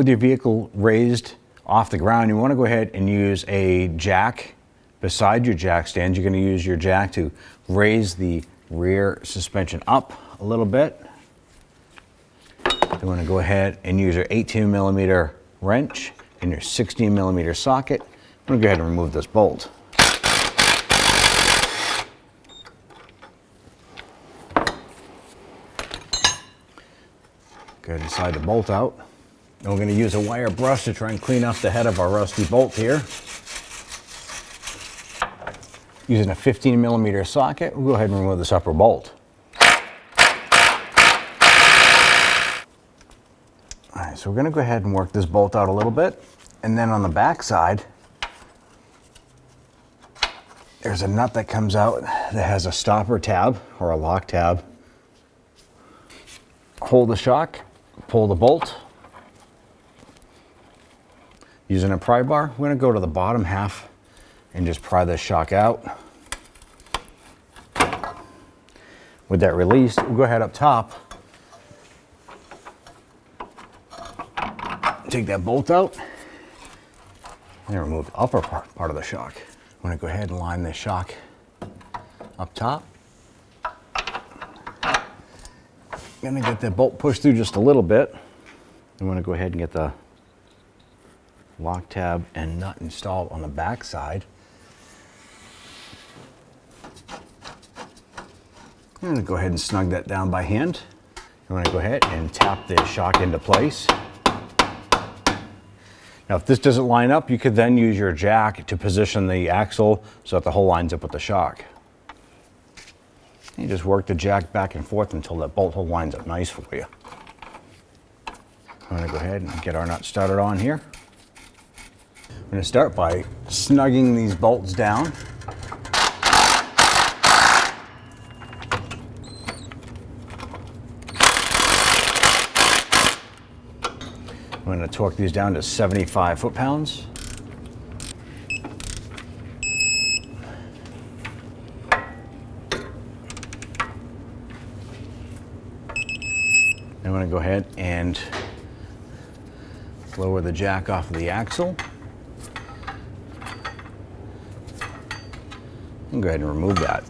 with your vehicle raised off the ground, you want to go ahead and use a jack beside your jack stand. You're going to use your jack to raise the rear suspension up a little bit. You want to go ahead and use your 18mm wrench and your 16mm socket. I'm going to go ahead and remove this bolt. Go ahead and slide the bolt out. And we're going to use a wire brush to try and clean off the head of our rusty bolt here. Using a 15mm socket, we'll go ahead and remove this upper bolt. All right, so we're going to go ahead and work this bolt out a little bit. And then on the back side, there's a nut that comes out that has a stopper tab or a lock tab. Hold the shock, pull the bolt. Using a pry bar, we're going to go to the bottom half and just pry this shock out. With that released, we'll go ahead up top, take that bolt out, and remove the upper part of the shock. I'm going to go ahead and line this shock up top. I'm going to get that bolt pushed through just a little bit. I'm going to go ahead and get the lock tab and nut installed on the back side. I'm going to go ahead and snug that down by hand. I'm going to go ahead and tap the shock into place. Now, if this doesn't line up, you could then use your jack to position the axle so that the hole lines up with the shock. You just work the jack back and forth until that bolt hole lines up nice for you. I'm going to go ahead and get our nut started on here. I'm going to start by snugging these bolts down. I'm going to torque these down to 75 foot-pounds. I'm going to go ahead and lower the jack off of the axle. And go ahead and remove that.